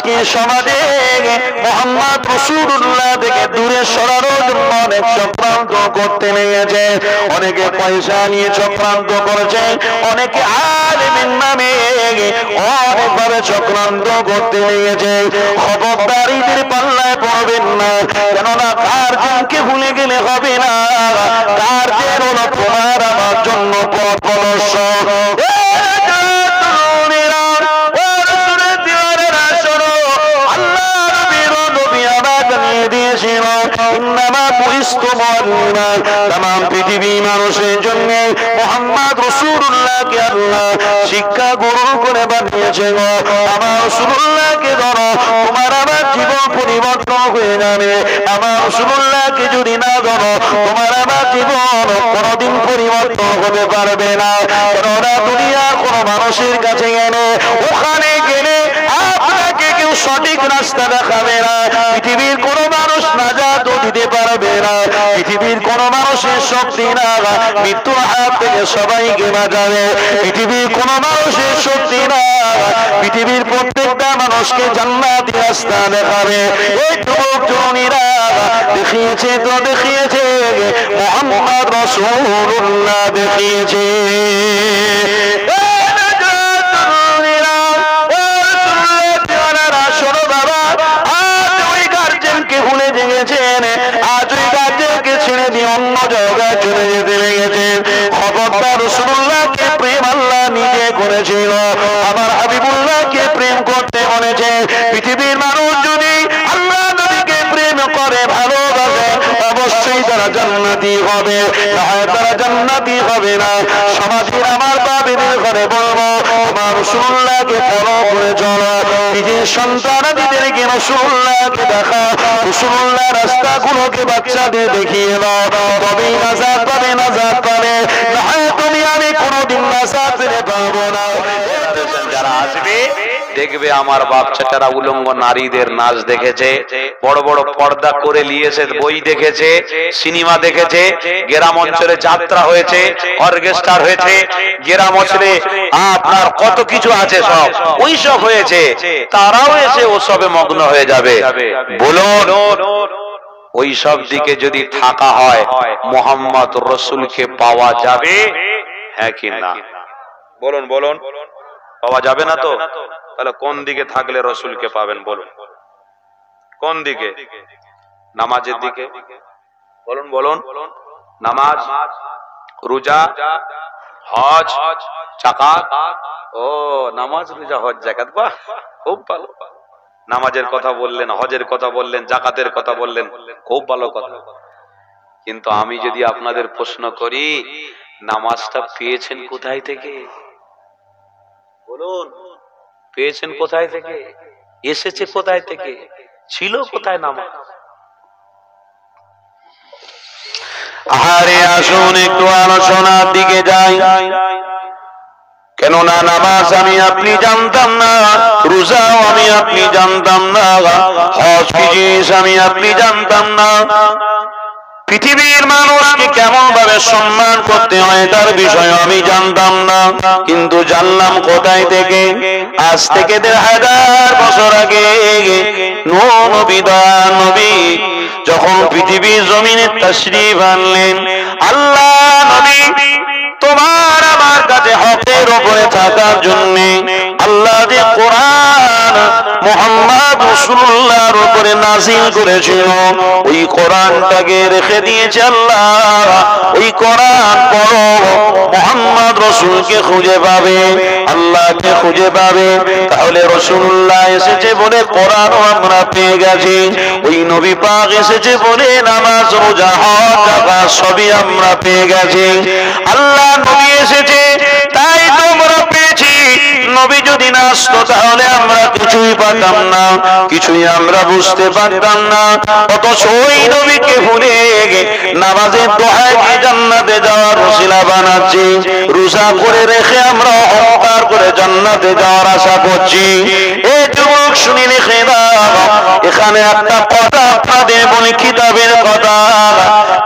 আজকে সমাজে মুহাম্মদ রাসূলুল্লাহ থেকে দূরে সরানোর জন্য অনেক চক্রান্ত করতে লেগেছে, অনেকে পয়সা নিয়ে চক্রান্ত করেছে, অনেকে আলেমের নামে অনেকভাবে চক্রান্ত করতে লেগেছে। খবরদারিদের পাল্লায় পড়বেন না, কেননা কার্যকে ভুলে গেলে হবে না। কার্যের হলো তোমার আমার জন্য পথ প্রদর্শক। তামাম পৃথিবী মানুষের জন্য মুহাম্মদ রাসূলুল্লাহকে আল্লাহ শিক্ষা গুরু করে বানিয়েছে। আমার রাসূলুল্লাহকে ধরো, তোমার আমার জীবন পরিবর্তন হয়ে যাবে। আমার রাসূলুল্লাহকে যদি না ধরো, তোমার আমার জীবন কোনোদিন পরিবর্তন হতে পারবে না। কেননা দুনিয়ার কোনো মানুষের কাছে গেলে, ওখানে গেলে আপনাকে কেউ সঠিক রাস্তা দেখাবে না। পৃথিবীর কোনো মানুষ নাজাত দিতে পারবে না। পৃথিবীর কোন মানুষের শক্তি না মৃত্যুর হাত থেকে সবাইকে বাঁচাবে। পৃথিবীর কোন মানুষের শক্তি না পৃথিবীর প্রত্যেকটা মানুষকে জান্নাতি রাস্তা দেখাবে। এই যুবক জননীরা দেখিয়েছে তো দেখিয়েছে, মুহাম্মদ রাসূলুল্লাহ দেখিয়েছে। ভুলে জেগেছেন, আজ ওই কাজকে ছেড়ে দিয়ে অন্য জায়গায় চলে যেতে লেগেছেন। খবরদার, রাসূলুল্লাহকে প্রেম আল্লাহ নিজে করেছিল, আমার হাবিবুল্লাহকে প্রেম করতে বলেছে। পৃথিবীর মানুষ যদি আল্লাহ নবীকে প্রেম করে, ভালোবাসে, অবশ্যই তারা জান্নাতি হবে, তারা জান্নাতি হবে না। সমাজের আমার বাবিদের ঘরে বলবো, আমার রাসূলুল্লাহকে ফলো করে চলো। নিজের সন্তানাদিদেরকে রাসূলুল্লাহকে দেখা, রাসূলুল্লাহ রাস্তাগুলোকে বাচ্চাদের দেখিয়ে দাও, তবেই নাজাত পাবে, নাজাত পাবে। না হয় তুমি আমি কোনোদিন নাজাত পেতে পারবো না। যারা আসবে দেখবে আমার বাচ্চাটারা উলঙ্গ নারীদের নাচ দেখেছে, বড় বড় পর্দা করে নিয়েছে, বই দেখেছে, সিনেমা দেখেছে, গ্রাম অঞ্চলে যাত্রা হয়েছে, অর্কেস্ট্রা হয়েছে, গ্রাম অঞ্চলে আপনার কত কিছু আছে, সব ওই সব হয়েছে। তারাও এসে ওসবে মগ্ন হয়ে যাবে। বলুন, ওই সব দিকে যদি থাকা হয়, মুহাম্মদ রাসূলকে পাওয়া যাবে? হ্যাঁ কি না? বলুন বলুন, পাওয়া যাবে না তো? তাহলে কোন দিকে থাকলে রাসূলকে পাবেন? বলুন কোন দিকে? নামাজের দিকে। বলুন বলুন, নামাজ, রোজা, হজ, যাকাত। ও, নামাজ, রোজা, হজ, যাকাত, বাহ, খুব ভালো। নামাজের কথা বললেন, হজের কথা বললেন, যাকাতের কথা বললেন, খুব ভালো কথা। কিন্তু আমি যদি আপনাদের প্রশ্ন করি, নামাজটা পেয়েছেন কোথায় থেকে? বলুন, পেয়েছেন কোথায় থেকে? এসেছে কোথায় থেকে? ছিল কোথায় নামাজ? আরে আসুন একটু আলোচনার দিকে যাই। কেননা নামাজ আমি আপনি জানতাম না, রোজাও আমি আপনি জানতাম না, হজ কি জিনিস আমি আপনি জানতাম না, পৃথিবীর মানুষকে কেমন ভাবে সম্মান করতে হয় তার বিষয় আমি জানতাম না। কিন্তু জানলাম কোথায় থেকে? আজ থেকে ১৫০০ বছর আগে নূহ নবী, দয়ার নবী যখন পৃথিবীর জমিনে তাশরীফ আনলেন, আল্লাহ নবী তোমার আমার কাছে হকের উপরে থাকার জন্য আল্লাহ যে কোরআন মুহাম্মদ রাসূলুল্লাহর উপরে নাযিল করেছিল, ওই কোরআনটাকে রেখে দিয়েছে আল্লাহ। ওই কোরআন পড়ো, মুহাম্মদ রাসূলকে খুঁজে পাবে, আল্লাহকে খুঁজে পাবে। তাহলে রাসূলুল্লাহ এসেছে বলে কোরআনও আমরা পেয়ে গেছি, ওই নবী পাক এসেছে বলে নামাজ, রোজা, হজ, যাকাত সবই আমরা পেয়ে গেছি। আল্লাহ নবী এসেছে তাই তো আমরা পেয়েছি। নবী যদি না আসতো তাহলে আমরা কিছুই পারতাম না, কিছুই আমরা বুঝতে পারতাম না। অথচ ওই নবীকে ভুলে নামাজের দোহায় জান্নাতে যাওয়ার ওসিলা বানাচ্ছি, রোজা করে রেখে আমরা অহংকার করে জান্নাতে যাওয়ার আশা করছি। এই যুবক শুনি রেখে দাও, এখানে একটা কথা আপনাদের বলি, কিতাবের কথা।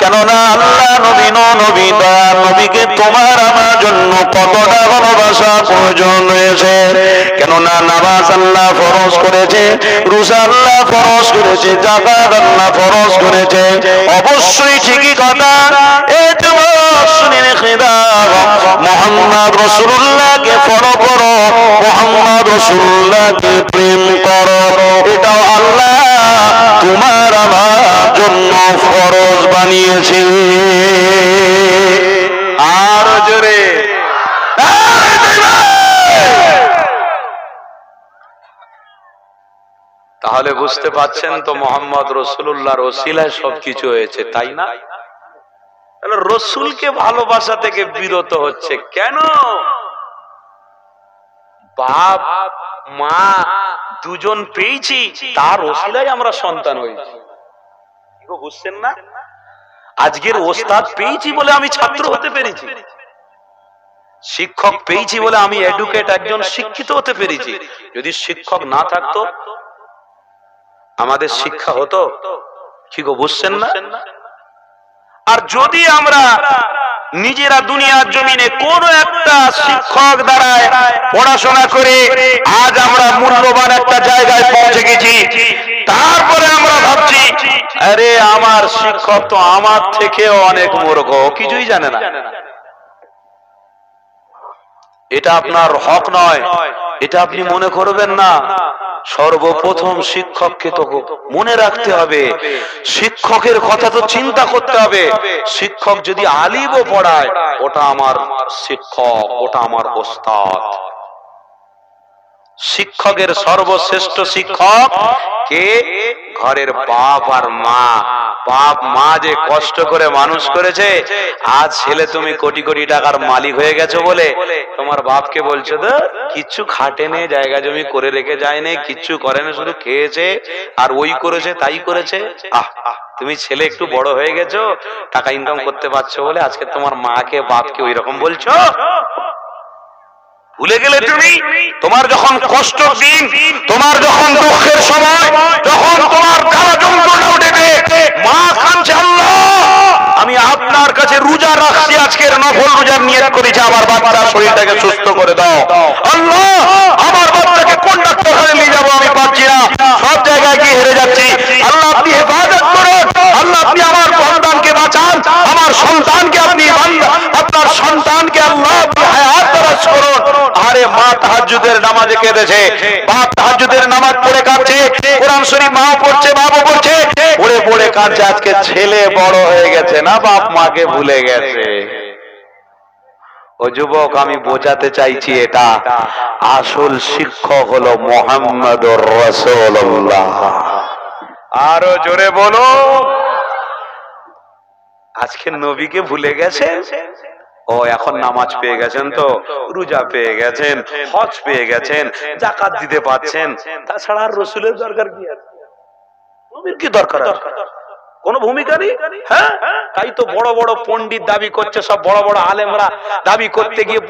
কেননা আল্লাহ নবী নবী দয়ার নবীকে তোমার আমার জন্য কতটা ভালোবাসা প্রয়োজন রয়েছে। কেননা নামাজ আল্লাহ ফরজ করেছে, রোজা আল্লাহ ফরজ করেছে, যাকাত আল্লাহ ফরজ করেছে। অবশ্যই ঠিকই কথা। এই শুনে রেখে দাও, মুহাম্মদ রাসূলুল্লাহকে ফলো করো, মুহাম্মদ রাসূলুল্লাহকে প্রেম করো। এটাও আল্লাহ তোমার আমার জন্য ফরজ বানিয়েছে। আর জোরে তাহলে বুঝতে পাচ্ছেন তো মোহাম্মদ রসুল্লাহর ওসিলায় সবকিছু হয়েছে, তাই না? রসুলকে ভালোবাসা থেকে বিরত হচ্ছে কেন? বাপ মা দুজন পেয়েছি, তার ওসিলায় আমরা সন্তান হয়েছি। বুঝছেন না? আজকের ওস্তাদ পেয়েছি বলে আমি ছাত্র হতে পেরেছি, শিক্ষক পেয়েছি বলে আমি এডুকেট একজন শিক্ষিত হতে পেরেছি। যদি শিক্ষক না থাকতো আমাদের শিক্ষা হতো কি গো? বুঝছেন না? আর যদি আমরা নিজেরা দুনিয়ার জমিনে কোন একটা শিক্ষক দ্বারা পড়াশোনা করে আজ আমরা মূল্যবান একটা জায়গায় পৌঁছে গেছি, তারপরে আমরা ভাবছি আরে আমার শিক্ষক তো আমার থেকেও অনেক মূর্খ, কিছুই জানে না। এটা আপনার হক নয়, এটা আপনি মনে করবেন না। সর্বপ্রথম শিক্ষককে তো মনে রাখতে হবে, শিক্ষকের কথা তো চিন্তা করতে হবে। শিক্ষক যদি আলিমও পড়ায়, ওটা আমার শিক্ষক, ওটা আমার ওস্তাদ। শিক্ষকের সর্বশ্রেষ্ঠ শিক্ষক কে? ঘরের বাপ আর মা। বাপ মা যে কষ্ট করে মানুষ করেছে, আজ ছেলে তুমি কোটি কোটি টাকার মালিক হয়ে গেছো বলে তোমার বাপকে বলছো তো কিচ্ছু খাটেনে, জায়গা জমি করে রেখে যায়নি, কিচ্ছু করেনি, শুধু খেয়েছে আর ওই করেছে তাই করেছে। তুমি ছেলে একটু বড় হয়ে গেছো, টাকা ইনকাম করতে পারছো বলে আজকে তোমার মাকে বাপকে ওই রকম বলছো। ভুলে গেলে তুমি? তোমার যখন কষ্ট দিন, তোমার যখন দুঃখের সময়, যখন তোমার জ্বালা যন্ত্রণা উঠেছে, মা কাঁদছে, আল্লাহ আমি আপনার কাছে রোজা রাখছি, আজকের নফল রোজার নিয়ত করেছি, আমার বাচ্চার শরীরটাকে সুস্থ করে দাও। আল্লাহ আমার বাচ্চাকে কোন ডাক্তারখানায় নিয়ে যাবো আমি পাচ্ছি না, সব জায়গায় গিয়ে হেরে যাচ্ছি। আল্লাহ আপনি হেফাজত করুন, আল্লাহ আপনি আমার সন্তানকে বাঁচান, আমার সন্তানকে আপনি আপনার সন্তানকে আল্লাহ আপনি হায়াত দারাজ করুন। আরে মা তাহাজ্জুদের নামাজে কেঁদেছে, বাপ তাহাজ্জুদের নামাজ পড়ে কাঁদছে, কোরআন শরীফ মাও পড়ছে, বাপও পড়ছে, পড়ে পড়ে কাঁদছে। আজকে ছেলে বড় হয়ে গেছে না, বাপ মাকে ভুলে গেছে। ও যুবক, আমি বোঝাতে চাইছি এটা আসল শিক্ষক হলো মুহাম্মদুর রাসূলুল্লাহ। আরো জোরে বলো। আজকে নবীকে ভুলে গেছে। ও এখন নামাজ পেয়ে গেছেন, তো রোজা পেয়ে গেছেন, হজ পেয়ে গেছেন, যাকাত দিতে পারছেন, তাছাড়া আর রসুলের দরকার কি আছে? নবীর কি দরকার আছে? কোন ভূমিকা নেই। হ্যাঁ, তাই তো বড় বড় পণ্ডিত দাবি করছে, সব বড় বড় আলেমরা দাবি করতে গিয়ে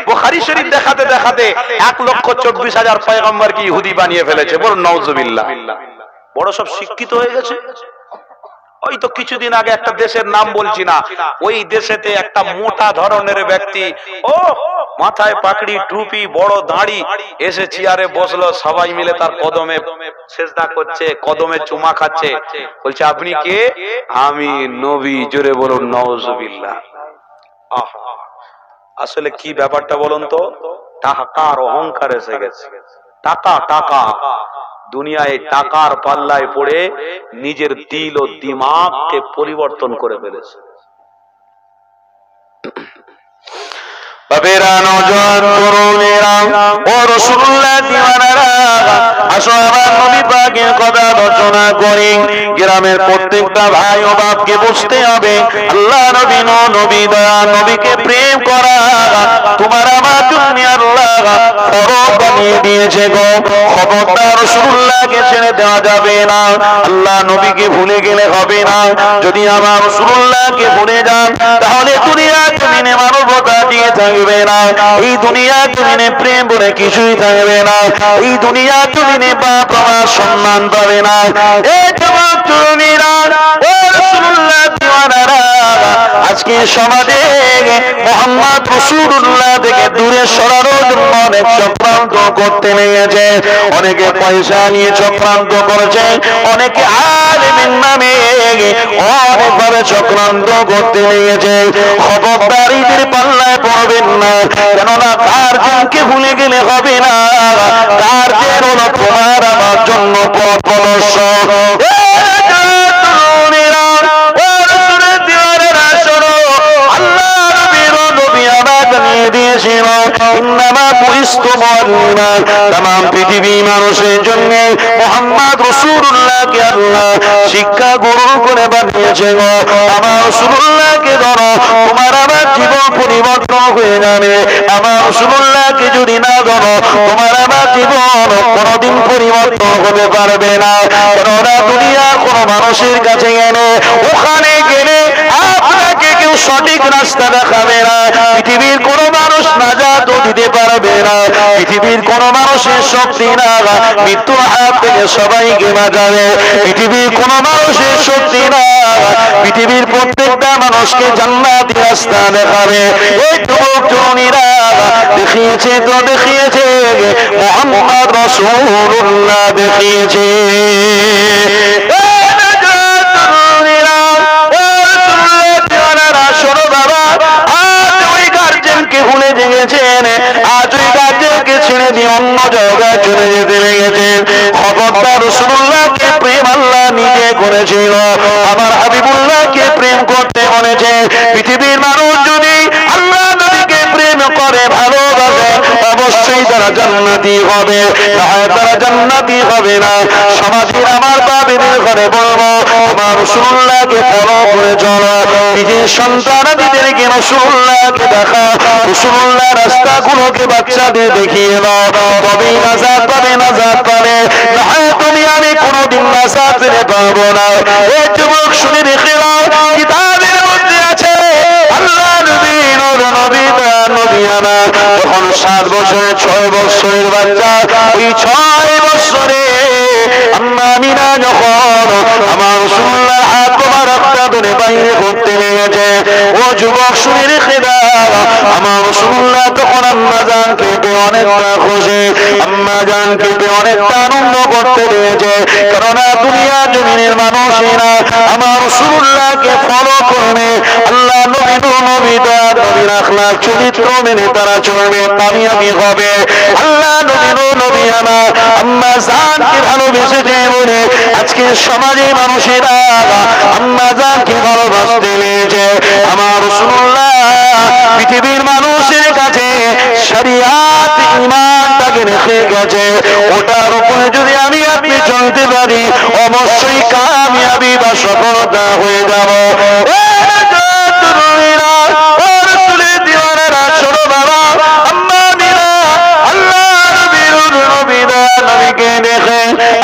বুখারী শরীফ দেখাতে দেখাতে 1,24,000 পয়গম্বরকে ইহুদি বানিয়ে ফেলেছে। বলুন নাউজুবিল্লাহ। বড় সব শিক্ষিত হয়ে গেছে। ওই তো কিছুদিন আগে একটা দেশের নাম বলছি না, ওই দেশেতে একটা মোটা ধরনের ব্যক্তি, ও মাথায় পাগড়ি, টুপি, বড় দাড়ি, এসে চেয়ারে বসলো, সবাই মিলে তার কদমে সেজদা করছে, কদমে চুমা খাচ্ছে। বলছে আপনি কে? আমি নবী। জোরে বলুন নাউজুবিল্লাহ। আসলে কি ব্যাপারটা বলুন তো? টাকার অহংকার এসে গেছে। টাকা টাকা দুনিয়ায় টাকার পাল্লায় পড়ে নিজের দিল ও দিমাগকে পরিবর্তন করে ফেলেছে। বাবেরা, নওজোয়ান তরুণেরা ও রাসূলুল্লাহ দিওয়ানারা, আসো আমার নবী পাকের কথা আলোচনা করি। গ্রামের প্রত্যেকটা ভাই ও বাপকে বুঝতে হবে, আল্লাহ নবী নবী দয়া নবীকে প্রেম করা তোমার আমার জন্য আল্লাহ ফরজ বানিয়ে দিয়েছে গো। খবরদার রাসূলুল্লাহকে ছেড়ে দেওয়া যাবে না, আল্লাহ নবীকে ভুলে গেলে হবে না। যদি আমার রাসূলুল্লাহকে ভুলে যান, তাহলে দুনিয়ার জমিনে মানবতা টিকে থাকবে না, এই দুনিয়া জমিনে প্রেম বলে কিছুই থাকবে না, এই দুনিয়া জমিনে বাপ আমার সম্মান পাবে না। এই যুবক তরুণীরা, ও রাসূলুল্লাহ দিওয়ানারা, আজকে সমাজে মুহাম্মদ রাসূলুল্লাহ থেকে দূরে সরানোর জন্য অনেক চক্রান্ত করতে লেগেছে, অনেকে পয়সা নিয়ে চক্রান্ত করেছে, অনেকে আলেমের নামে অনেকভাবে চক্রান্ত করতে লেগেছে। খবরদারিদের পাল্লায় পড়বেন না, কেননা গার্জেনকে ভুলে গেলে হবে না, গার্জেন হলো তোমার আমার জন্য পথ প্রদর্শক। তামাম পৃথিবী মানুষের জন্য মুহাম্মদ রাসূলুল্লাহকে আল্লাহ শিক্ষা গুরু করে বানিয়েছে। আমার রাসূলুল্লাহকে ধরো, তোমার আমার জীবন পরিবর্তন হয়ে যাবে। আমার রাসূলুল্লাহকে যদি না ধরো, তোমার আমার জীবন কোনোদিন পরিবর্তন হতে পারবে না। কেননা দুনিয়ার কোন মানুষের কাছে গেলে, ওখানে গেলে আপনাকে কেউ সঠিক রাস্তা দেখাবে না। পৃথিবীর কোন মানুষ নাজাত দিতে পারবে না, পৃথিবীর কোন মানুষের শক্তি না মৃত্যুর হাত থেকে সবাইকে বাঁচাবে, পৃথিবীর কোন মানুষের শক্তি না পৃথিবীর প্রত্যেকটা মানুষকে জান্নাতি রাস্তা দেখাবে। এই যুবক তরুণীরা দেখিয়েছে তো দেখিয়েছে, মুহাম্মদ রাসূলুল্লাহ দেখিয়েছে। ভুলে জেগেছেন, আজ ওই গাছকে ছেড়ে দিয়ে অন্য জায়গায় চলে যেতে লেগেছেন। খবরদার, রাসূলুল্লাহকে প্রেম আল্লাহ নিজে করেছিল, আমার হাবিবুল্লাহকে প্রেম করতে বলেছে। পৃথিবীর মানুষ যদি আল্লাহ নবীকে প্রেম করে, ভালোবাসে, অবশ্যই তারা জান্নাতি হবে, তারা জান্নাতি হবে না। সমাজের আমার বাবেদের ঘরে বলবো, আমার রাসূলুল্লাহকে ফলো করে চলো, নিজের সন্তানাদিদেরকে রাসূলুল্লাহকে দেখা, রাসূলুল্লাহ রাস্তাগুলোকে বাচ্চাদের দেখিয়ে দাও, তবেই নাজাত পাবে, নাজাত পাবে। না তুমি আমি কোনোদিন নাজাত পেতে পারবো না। এই যুবক শুনে রেখে দাও, কিতাবের মধ্যে আছে আল্লাহ নবী নবিয়ানা যখন 7 বছরের 6 বছরের বাচ্চা, ওই 6 বছরে আম্মা আমিনা যখন আমার রাসূলুল্লাহ হাত মোবারকটা ধরে বাইরে করতে লেগেছে, ও যুবক শুনে রেখে দাও, আমার রাসূলুল্লাহ তখন আম্মা জানকে পেয়ে অনেকটা খুশি, আম্মা জানকে পেয়ে অনেকটা আনন্দ করতে লেগেছে। কেননা দুনিয়া জমিনের মানুষেরা আমার রাসূলুল্লাহকে ফলো করবে, আল্লাহ নবীর আখলাক চরিত্র মেনে তারা চলবে, কামিয়াবি হবে। আল্লাহ নবিয়ানা আম্মা জানকে ভালোবেসেছে বলে আজকে সমাজে মানুষেরা আম্মা জানকে ভালোবাসতে লেগেছে। আমার রাসূলুল্লাহ পৃথিবীর মানুষের কাছে শরিয়াত ঈমানটাকে রেখে গেছে, ওটার উপরে যদি আমি আপনি চলতে পারি, অবশ্যই কামিয়াবি বা সফলতা হয়ে যাব।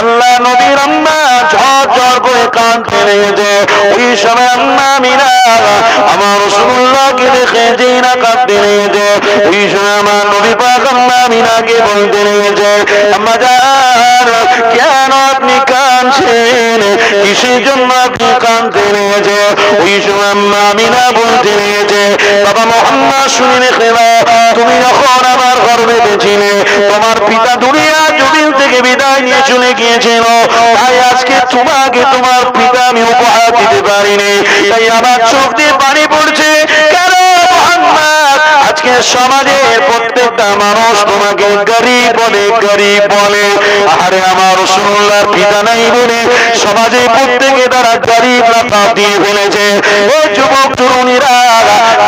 আল্লাহ নবীর আম্মা ঝরঝর করে কাঁদতে লেগেছে। ওই সময় আম্মা আমিনা আমার রাসূলুল্লাহকে দেখে যেই না কাঁদতে লেগেছে, ওই সময় আমার নবী পাক আম্মা আমিনাকে বলতে লেগেছে, আম্মা জান কেন আপনি কাঁদছেন, কিসের জন্য আপনি কাঁদতে লেগেছে? ওই সময় আম্মা আমিনা বলতে লেগেছে, বাবা মুহাম্মদ শুনে রেখে নাও, তুমি যখন আমার গর্ভে ছিলে, তোমার পিতা দুনিয়া জমিন থেকে বিদায় নিয়ে চলে গিয়েছিল, তাই আজকে তোমাকে তোমার পিতা আমি উপহার দিতে পারিনি, তাই আমার চোখ দিয়ে পানি পড়ছে। কেন মুহাম্মদ? আজকে সমাজের প্রত্যেকটা মানুষ তোমাকে গরিব বলে, গরিব বলে। আরে আমার রাসূলুল্লাহর পিতা নাই বলে সমাজে প্রত্যেকে তারা গরিব লাকাব দিয়ে ফেলেছে। ও যুবক তরুণীরা,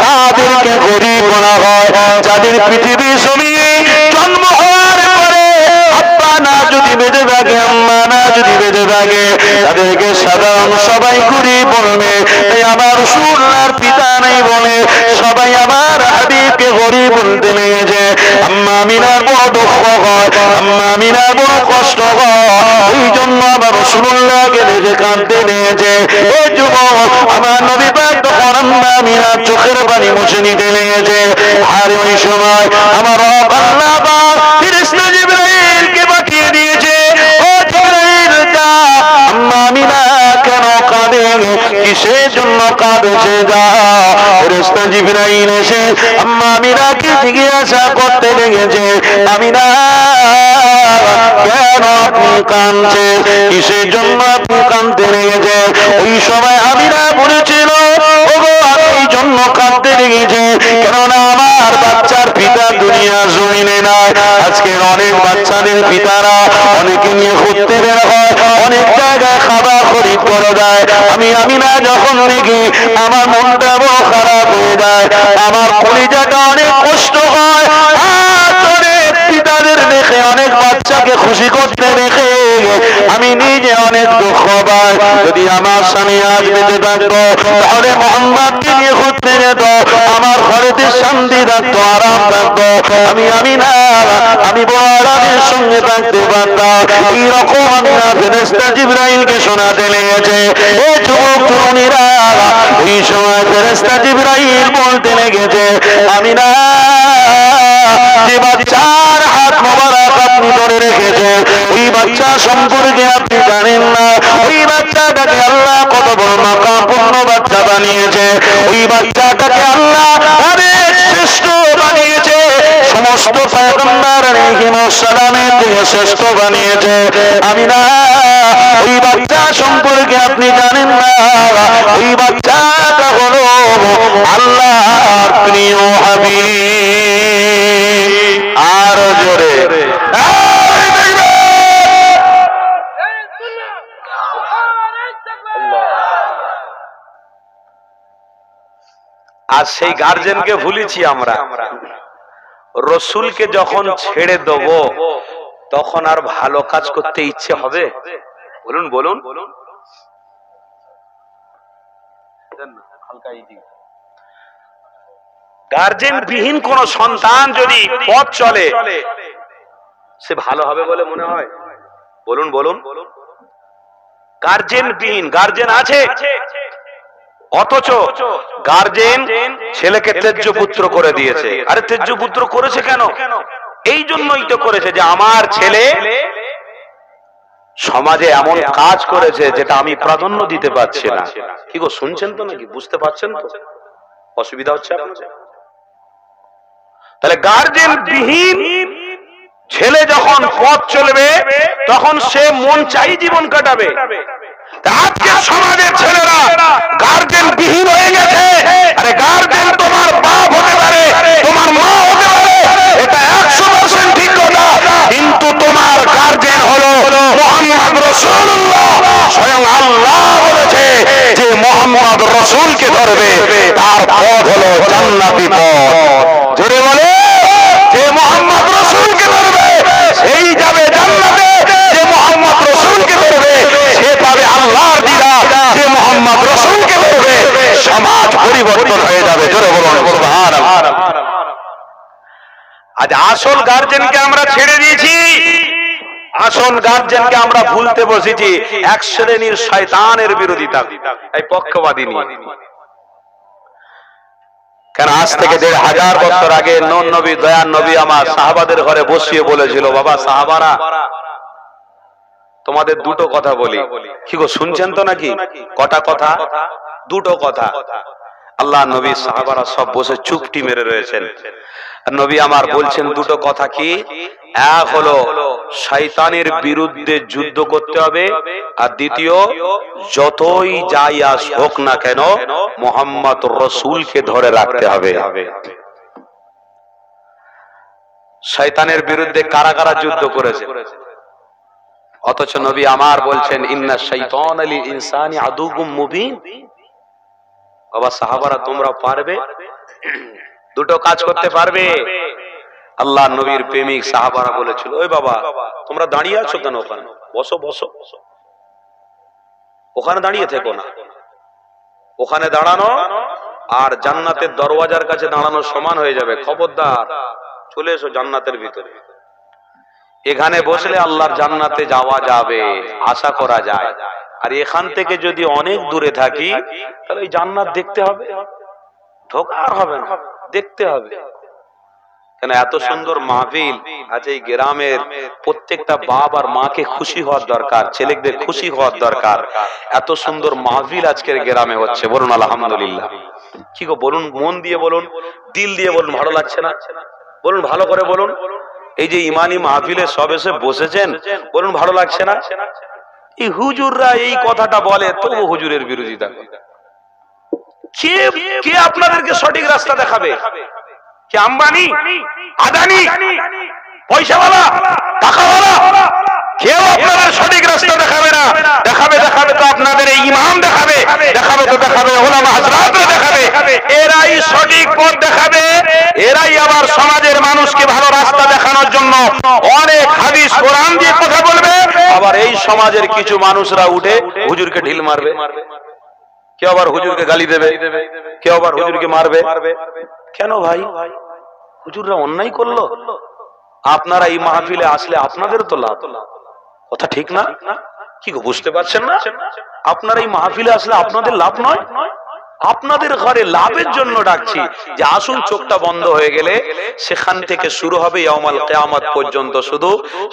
তাদেরকে গরিব বলা হয় যাদের পৃথিবীর জমিনে জন্ম হওয়ার পরে আব্বা না যদি বেঁচে থাকে, আম্মা না যদি বেঁচে থাকে, তাদেরকে সাধারণ সবাই গরিব বলবে। তাই আমার রাসূলুল্লাহর পিতা নাই বলে সবাই আমার হাবিবকে গরিব বলতে লেগেছে। আম্মা আমিনার বড় দুঃখ হয়, আম্মা আমিনার বড় কষ্ট হয়, এই জন্য আমার রাসূলুল্লাহকে দেখে কাঁদতে লেগেছে। এই যুবক আমার নবী পাক তখন আম্মা আমিনা চোখের পানি মুছে নিতে লেগেছে। আর ওই সময় আমার রব আল্লাহ পাক ফেরেশতা জিবরাইলকে পাঠিয়ে দিয়েছে, ও জিবরাইল যা আম্মা আমিনা কেন কাঁদে, কিসের জন্য কাঁদছে, যা। ফেরেশতা জিবরাইল এসে আম্মা আমিনাকে জিজ্ঞাসা করতে লেগেছে, আমিনা কেন আপনি কাঁদছেন, কিসের জন্য আপনি কাঁদতে লেগেছে? ওই সময় আমিনা বলেছিল, ওগো আমি এই জন্য কাঁদতে লেগেছে কেননা আমার বাচ্চার পিতা দুনিয়া জমিনে নাই। আজকের অনেক বাচ্চাদের পিতারা অনেকে নিয়ে ঘুরতে বের হয়, অনেক জায়গায় খাবার খরিদ করে দেয়। আমি আমিনা যখন দেখি আমার মনটা বড় খারাপ হয়ে যায়, আমার কলিজাটা অনেক কষ্ট হয়। পিতাদের দেখে, অনেক বাচ্চাকে খুশি করতে দেখে আমি নিজে অনেক দুঃখ পাই। যদি আমার স্বামী আজ বেঁচে থাকতো তাহলে মোহাম্মদকে নিয়ে ঘুরতে যেত, আমার ঘরেতে শান্তি থাকতো, আরাম থাকতো। আমি বড় আরামের সঙ্গে থাকতে পারতাম। এইরকম আমি ফেরেশতা জিবরাইলকে শোনাতে লেগেছে। এই যুবক তরুণীরা, ওই সময় ফেরেশতা জিবরাইল বলতে লেগেছে, আমিনা যে বাচ্চার হাত মোবারক আপনি ধরে রেখেছে, ওই বাচ্চা সম্পর্কে আপনি জানেন না। ওই বাচ্চাটাকে আল্লাহ কত বড় মাকামপূর্ণ বাচ্চা বানিয়েছে। ওই বাচ্চাটাকে আল্লাহ অনেক শ্রেষ্ঠ বানিয়েছে, সমস্ত পয়গম্বর আলাইহিস সালামের থেকে শ্রেষ্ঠ বানিয়েছে। আমিনা ওই বাচ্চা সম্পর্কে আপনি জানেন না। ওই বাচ্চাটা হলো আল্লাহর প্রিয় হাবিব। আরো জোরে আজ সেই গার্জেনকে ভুলেছি আমরা। রসুলকে যখন ছেড়ে দেব তখন আর ভালো কাজ করতে ইচ্ছে হবে? বলুন বলুন। গার্জেন বিহীন কোন সন্তান যদি পথ চলে সে ভালো হবে বলে মনে হয়? বলুন বলুন। গার্জেন বিহীন, গার্জেন আছে অথচ গার্জেন ছেলেকে তেজ্য পুত্র করে দিয়েছে। আরে তেজ্য পুত্র করেছে কেন? এই জন্যই তো করেছে যে আমার ছেলে সমাজে এমন কাজ করেছে যেটা আমি প্রাধান্য দিতে পারছি না। কি গো, শুনছেন তো নাকি? বুঝতে পারছেন তো? অসুবিধা হচ্ছে আপনার? তাহলে গার্জেন বিহীন ছেলে যখন পথ চলবে তখন সে মন চাই জীবন কাটাবে। আজকে সমাজের ছেলেরা গার্জেন বিহীন হয়ে গেছে। আরে গার্জেন তোমার বাপ হতে পারে, তোমার মা হতে পারে, এটা 100% ঠিক কথা, কিন্তু তোমার গার্জেন হলো মুহাম্মদ রাসূলুল্লাহ। স্বয়ং আল্লাহ বলেছে যে মুহাম্মদ রাসূলকে ধরবে তার পথ হলো জান্নাতি পথ। জোরে বলে, যে মুহাম্মদ রাসূলকে ধরবে সেই যাবে জান্নাতে, যে মুহাম্মদ রাসূলকে ধরবে সে পাবে আল্লাহর দিদার, যে মুহাম্মদ রাসূলকে ধরবে সমাজ পরিবর্তন হয়ে যাবে। জোরে বলুন সুবহানাল্লাহ। আজ আসল গার্জেনকে আমরা ছেড়ে দিয়েছি, আসল গার্জেনকে আমরা ভুলতে বসেছি এক শ্রেণীর শয়তানের বিরোধিতা, এই পক্ষপাতী নিয়ে। কেন আজ থেকে 1500 বছর আগে নূহ নবী, দয়ার নবী আমার সাহাবাদের ঘরে বসিয়ে বলেছিল, বাবা সাহাবারা তোমাদের দুটো কথা বলি। কি গো, শুনছেন তো নাকি? কটা কথা? দুটো কথা। আল্লাহ নবী সাহাবারা সব বসে চুপটি মেরে রয়েছেন। নবী আমার বলছেন দুটো কথা। কি? এক হলো শয়তানের বিরুদ্ধে যুদ্ধ করতে হবে, আর দ্বিতীয় যতই যাই আস হোক না কেন মুহাম্মদ রাসূলকে ধরে রাখতে হবে। শয়তানের বিরুদ্ধে কারা কারা যুদ্ধ করেছে? অথচ নবী আমার বলছেন ইন্না শাইতানা লিল ইনসানি আদুউম মুবিন। বাবা সাহাবারা তোমরা পারবে, দুটো কাজ করতে পারবে? আল্লাহ নবীর প্রেমিক সাহাবারা বলেছিল, ওই বাবা তোমরা দাঁড়িয়ে আছো কেন? ওখানে বসো বসো, ওখানে দাঁড়িয়ে থেকো না। ওখানে দাঁড়ানো আর জান্নাতের দরওয়াজার কাছে দাঁড়ানো সমান হয়ে যাবে। খবরদার, চলে এসো জান্নাতের ভিতরে। এখানে বসলে আল্লাহর জান্নাতে যাওয়া যাবে, আশা করা যায়। আর এখান থেকে যদি অনেক দূরে থাকি তাহলে ওই জান্নাত দেখতে হবে, ঢোকা আর হবে না, দেখতে হবে। কেন এত সুন্দর মাহফিল আজ এই গ্রামের প্রত্যেকটা বাপ আর মাকে খুশি হওয়ার দরকার, ছেলেদের খুশি হওয়ার দরকার। এত সুন্দর মাহফিল আজকের গ্রামে হচ্ছে, বলুন আলহামদুলিল্লাহ। কি গো বলুন, মন দিয়ে বলুন, দিল দিয়ে বলুন, ভালো লাগছে না? বলুন ভালো করে বলুন। এই যে ইমানি মাহফিলে সব এসে বসেছেন, বলুন ভালো লাগছে না? এই হুজুররা এই কথাটা বলে, তবু হুজুরের বিরোধিতা। কে আপনাদেরকে সঠিক রাস্তা দেখাবে? কে আম্বানি, আদানি, পয়সাওয়ালা, টাকাওয়ালা? কেউ আপনাদের সঠিক রাস্তা দেখাবে না। দেখাবে তো আপনাদের এই ইমাম দেখাবে, দেখাবে ওলামা হযরতরা দেখাবে। এরাই সঠিক পথ দেখাবে, এরাই আবার সমাজের মানুষকে ভালো রাস্তা দেখানোর জন্য অনেক হাদিস কোরআন দিয়ে কথা বলবে। আবার এই সমাজের কিছু মানুষরা উঠে হুজুরকে ঢিল মারবে, কেউ আবার হুজুরকে গালি দেবে, কেউ আবার হুজুরকে মারবে। কেন ভাই? হুজুররা অন্যায় করলো, আপনারা এই মাহফিলে আসলে আপনাদের তো লাভ। কথা ঠিক না? কি গো বুঝতে পারছেন না? আপনারা এই মাহফিলে আসলে আপনাদের লাভ নয়, আপনাদের ঘরে লাভের জন্য ডাকছি যে আসুন। চোখটা বন্ধ হয়ে গেলে সেখান থেকে শুরু হবে ইয়াউমাল কিয়ামত পর্যন্ত শুধু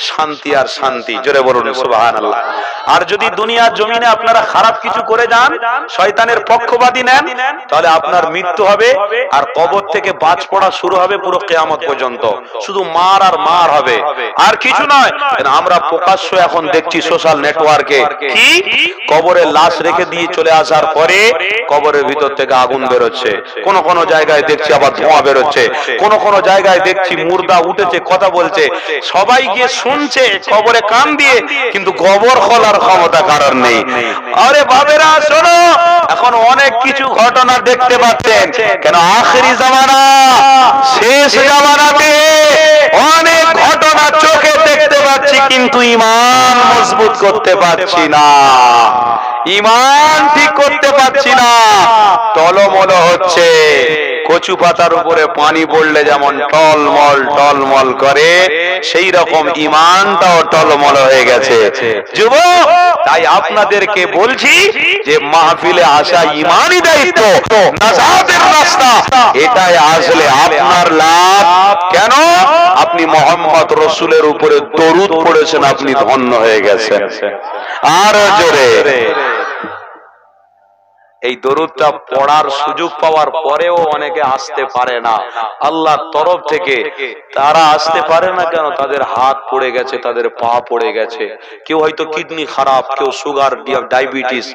শান্তি আর শান্তি। জোরে বলুন সুবহানাল্লাহ। আর যদি দুনিয়ার জমিনে আপনারা খারাপ কিছু করে যান, শয়তানের পক্ষপাতী নেন, তাহলে আপনার মৃত্যু হবে আর কবর থেকে বাজ পড়া শুরু হবে পুরো কিয়ামত পর্যন্ত। শুধু মার আর মার হবে, আর কিছু নয়। আমরা প্রকাশ্য এখন দেখছি সোশ্যাল নেটওয়ার্কে, কি কবরে লাশ রেখে দিয়ে চলে আসার পরে কবরের ভিতর থেকে আগুন বেরোচ্ছে, কোন জায়গায় দেখছি আবার ধোঁয়া বেরোচ্ছে, কোন জায়গায় দেখছি মুর্দা উঠেছে কথা বলছে। সবাই গিয়ে শুনছে কবরে কান দিয়ে, কিন্তু কবর খোলার ক্ষমতা কারণ নেই। আরে বাবেরা শোনো, এখন অনেক কিছু ঘটনা দেখতে পাচ্ছেন। কেন আখেরি জামানা, শেষ জামানাতে অনেক ঘটনা চোখে দেখতে পাচ্ছি, কিন্তু ঈমান মজবুত করতে পারছি না, ঈমান ঠিক করতে পারছি না। টলমল হচ্ছে। কচু পাতার উপরে পানি পড়লে যেমন টলমল করে, সেই রকম ঈমানটাও টলমল হয়ে গেছে যুবক। তাই আপনাদেরকে বলছি যে মাহফিলে আসা ঈমানই দায়িত্ব, নাজাতের রাস্তা, এটাই আসলে আপনার লাভ। কেন? আপনি মুহাম্মদ রাসূলের উপরে দরুদ পড়েছেন, আপনি ধন্য হয়ে গেছেন। আর জোরে এই দরুদটা পড়ার সুযোগ পাওয়ার পরেও অনেকে আসতে পারে না আল্লাহর তরফ থেকে। তারা আসতে পারে না কেন? তাদের হাত পড়ে গেছে, তাদের পা পড়ে গেছে, কেউ হয়তো কিডনি খারাপ, কেউ সুগার, ডায়াবেটিস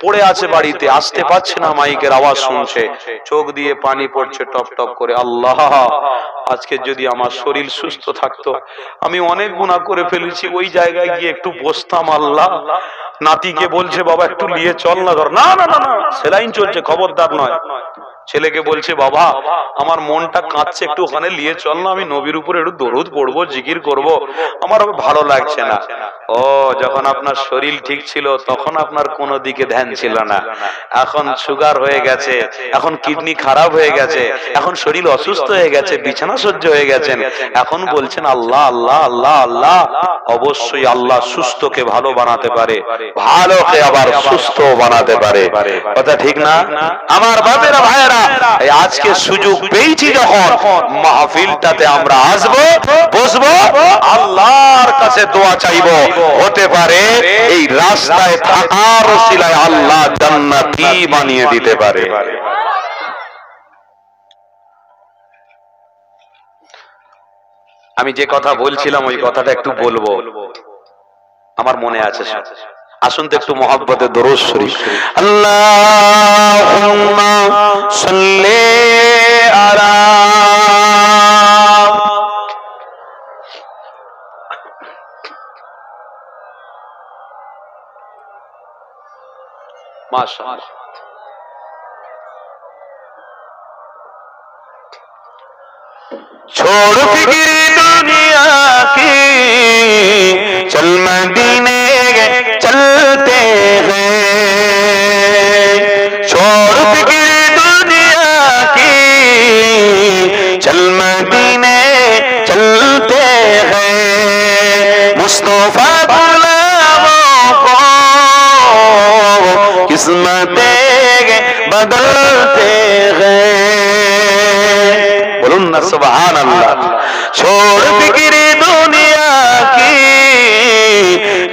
পড়ে আছে বাড়িতে, আসতে পারছে না, মাইকের আওয়াজ শুনছে, চোখ দিয়ে পানি পড়ছে টপ টপ করে। আল্লাহ, আজকে যদি আমার শরীর সুস্থ থাকতো, আমি অনেক গুনাহ করে ফেলেছি, ওই জায়গায় গিয়ে একটু বসতাম। আল্লাহ, নাতিকে বলছে বাবা একটু নিয়ে চল না, ধর না না না না সেলাইন চলছে, খবরদার নয়। ছেলেকে বলছে বাবা আমার মনটা কাঁদছে, একটু ওখানে নিয়ে চল না, আমি নবীর উপরে একটু দরুদ পড়বো, জিকির করব, আমার ভালো লাগছে না। ও, যখন আপনার শরীর ঠিক ছিল তখন আপনার কোনো দিকে ধ্যান ছিল না, এখন সুগার হয়ে গেছে, এখন কিডনি খারাপ হয়ে গেছে, এখন শরীর অসুস্থ হয়ে গেছে, বিছানা সহ্য হয়ে গেছেন, এখন বলছেন আল্লাহ আল্লাহ আল্লাহ আল্লাহ। অবশ্যই আল্লাহ সুস্থকে ভালো বানাতে পারে, ভালোকে আবার সুস্থ বানাতে পারে। কথা ঠিক না আমার বাবেরা ভাইয়েরা? আজকে সুযোগ পেয়েছি যখন, মাহফিলটাতে আমরা আসবো, বসবো, আল্লাহর কাছে দোয়া চাইবো। হতে পারে এই রাস্তায় থাকার ওসিলায় আল্লাহ জান্নাতি বানিয়ে দিতে পারে। আমি যে কথা বলছিলাম ওই কথাটা একটু বলবো, আমার মনে আছে। আসুন তো একটু মহব্বতে দরুদ শরীফ। আল্লাহুম্মা সাল্লি আলা মাশাআল্লাহ। छोड़ फिक्र दुनिया की, चल मदीने चलते हैं। छोड़ फिक्र दुनिया की, चल मदीने चलते हैं। मुस्तफा गुलामों को किस्मतें बदलते हैं। छोड़ फिक्र दुनिया की,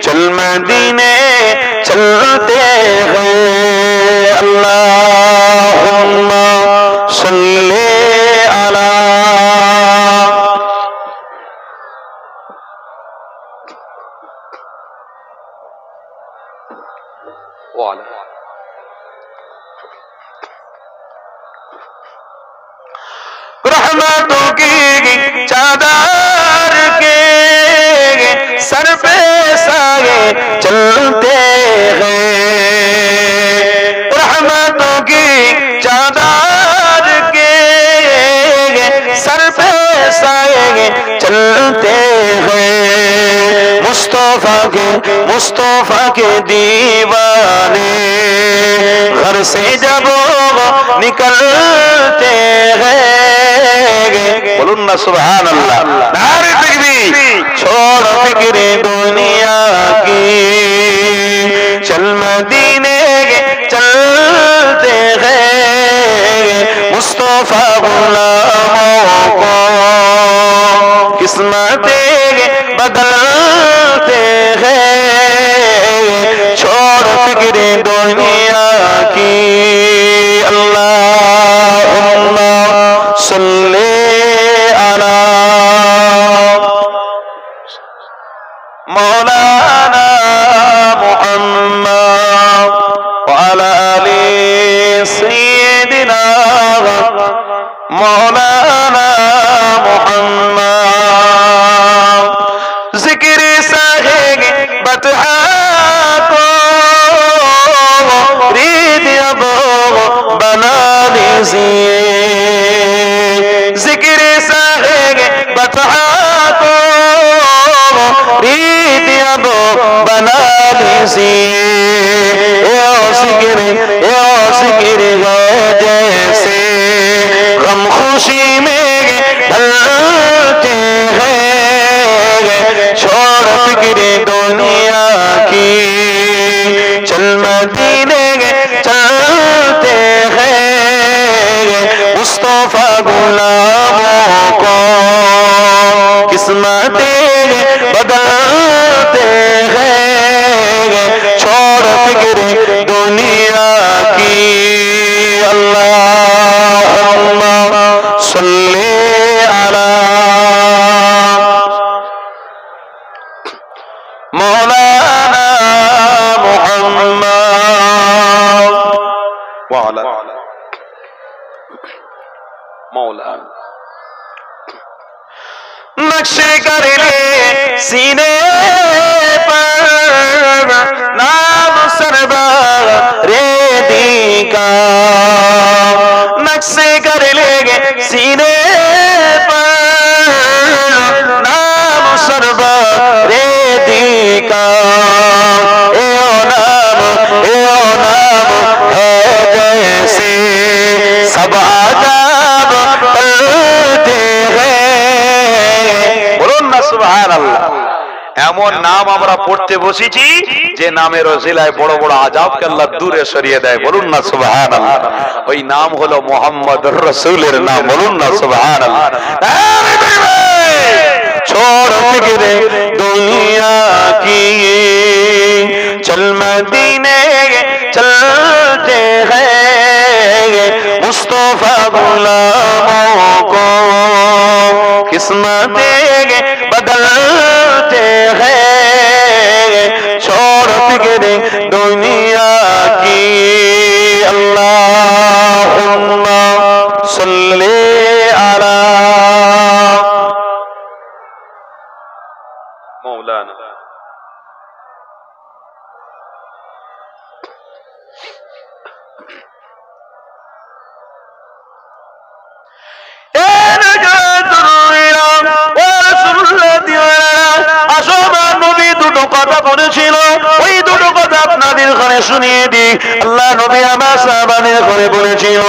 चल मदीने चलते हैं। अल्लाहुम्मा सल्ले अला। रहमतों की चादर के सर पे साए चलते हैं। रहमतों की चादर के सर पे साए चलते हैं। मुस्तफा के दीवाने घर से जब निकलते हैं, बोलून ना सुभान अल्लाह। नारे तकबीर। छोड़ फिक्र दुनिया की, चल मदीने चलते हैं। मुस्तफा गुलामों को किस्मतें बदलते हैं। छोड़ फिक्र दुनिया की, अल्लाहुम्मा सल्ले अला मौलाना मुहम्मद व अला आलि सय्यिदिना मौलाना मुहम्मद। जिक्र साहिब बतहा को रीत अब बना दीजिए। जिक्र साहिब बतहा को रीत अब बना दीजिए। जिक्र जैसे गम खुशी में ढलते हैं। छोड़ फिक्र दुनिया की, चल मदीने चलते हैं। मुस्तफा गुलामों को किस्मतें बदलते हैं। छोड़ फिक्र दुनिया की, अल्लाहुम्मा सल्ले अला मौलाना मुहम्मद व अला मौलाना। नक्शे कर ले सीने पर नाम सरदार रेदी का। नक्शे कर लेंगे सीने पर नाम सरदार रेदी का। ए नाम है जैसे सब आदाब करते हैं। बोलो ना सुभान अल्लाह। এমন নাম আমরা পড়তে বসেছি যে নামের ওসিলায় বড় বড় আযাবকে আল্লাহ দূরে সরিয়ে দেয়। বলুন না সুবহানাল্লাহ। ওই নাম হলো মুহাম্মদুর রাসূলের নাম। বলুন না সুবহানাল্লাহ। छोड़ फिक्र दुनिया की, चल मदीने चलते हैं। मुस्तफा गुलामों को किस्मतें बदलते हैं। छोड़ फिक्र दुनिया की, अल्लाहुम्मा सल्ले अला मौलाना। কথা বলেছিল, ওই দুটো কথা আপনাদের ঘরে শুনিয়ে দিই। আল্লাহ নবী আমার সাহাবাদের ঘরে বলেছিল,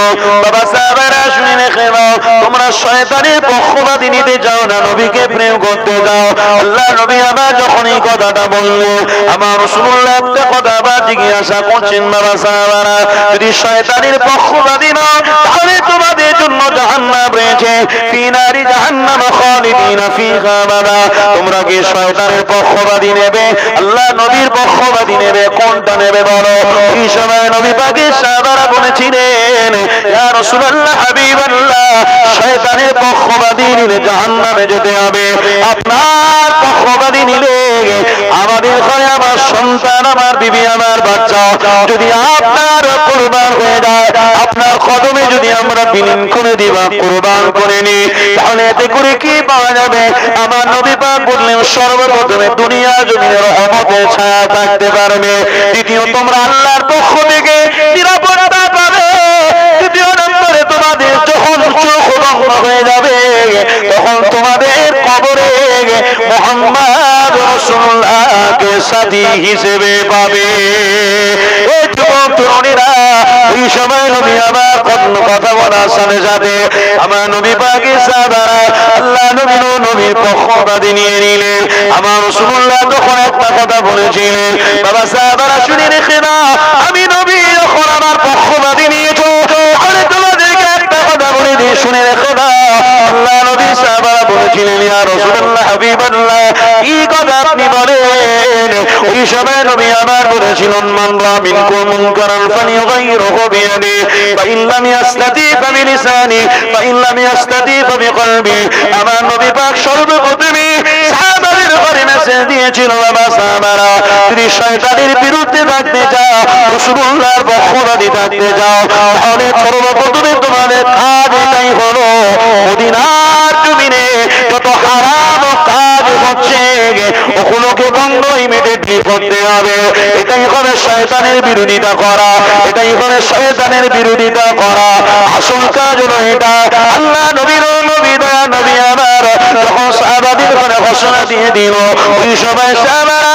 বাবা সাহাবারা শুনে রেখে নাও, তোমরা শয়তানের পক্ষপাতী নিতে যাও না, নবীকে প্রেম করতে যাও। আল্লাহ নবী আমার যখন যখন এই কথাটা বললেন, আমার রাসূলুল্লাহ একটা কথা আবার জিজ্ঞাসা করছেন, বাবা সাহাবারা, যদি শয়তানের পক্ষপাতী নাও তাহলে তোমাদের জন্য জাহান্নাম রয়েছে, ফি নারি জাহান্নাম খালিদিনা ফিহা আবাদা। তোমরা কি শয়তানের পক্ষপাতী নেবে, আল্লাহ নবীর পক্ষপাতী নেবে, কোনটা নেবে বলো? এই সময় নবী পাকের সাহাবারা বলেছিলেন, ইয়া রাসূলুল্লাহ, হাবিবাল্লাহ, শয়তানের পক্ষপাতী নিলে জাহান্নামে যেতে হবে, আপনার পক্ষপাতী নিলে আমাদের ঘরে আমার সন্তান, আমার বিবি, আমার বাচ্চা যদি আপনার কুরবান হয়ে যায়, আপনার কদমে যদি আমরা বিলীন করে দিবা, কুরবান করে নি, তাহলে এতে করে কি পাওয়া যাবে? আমার নবী পাক বললেন, সর্বপ্রথমে দুনিয়া জমিনের রহমতের ছায়া থাকতে পারবে, দ্বিতীয় তোমরা আল্লাহর পক্ষ থেকে নিরাপত্তা পাবে, তৃতীয় নম্বরে তোমাদের যখন চোখ বন্ধ হয়ে যাবে তখন তোমাদের কবরে মুহাম্মদ রাসূলুল্লাহকে সাথী হিসেবে পাবে। এই যুবক তরুণীরা, এই সময় নবী আমার কথা বলার সাথে সাথে আমার নবী পাকের সাহাবারা আল্লাহ নবীর পক্ষপাতী নিয়ে নিলেন। আমার রাসূলুল্লাহ তখন একটা কথা বলেছিলেন, বাবা সাহাবারা শুনে রেখে না, আমি নবী যখন আমার পক্ষপাতী নিয়েছো, তাহলে তোমাদেরকে একটা কথা বলে দিয়ে শুনে রেখে না। আল্লাহ নবী সাহাবারা বলেছিলেন, ইয়া রাসূলুল্লাহ, হাবিবাল্লাহ, কি কথা আপনি বলেন? ওই সময় নবী আমার বলেছিলেন, মান রা মিনকুম মুনকারান ফালিয়ুগাইয়িরহু বিয়াদিহি ফা ইন লাম ইয়াসতাতি ফাবিলিসানি ফা ইন লাম ইয়াসতাতি ফাবিকলবি। আমার নবী পাক সর্বপ্রথমে সাহাবাদের ঘরে মেসেজ দিয়েছিল, বাবা সাহাবারা, যদি শয়তানের বিরুদ্ধে থাকতে চাও, রাসূলুল্লাহর পক্ষপাতী থাকতে চাও, তাহলে সর্বপ্রথমে তোমাদের কাজ এটাই হলো, মদিনার জমিনে যত হারাম কাজ হচ্ছে ওগুলোকে বন্ধ ইমিডিয়েটলি করতে হবে। এটাই হবে শয়তানের বিরোধিতা করা, এটাই হবে শয়তানের বিরোধিতা করা। আসল কাজ হলো এটা। আল্লাহ নবীর নবী দয়া নবী আমার যখন সাহাবাদের ঘরে ঘোষণা দিয়ে দিল, ওই সময় সাহাবারা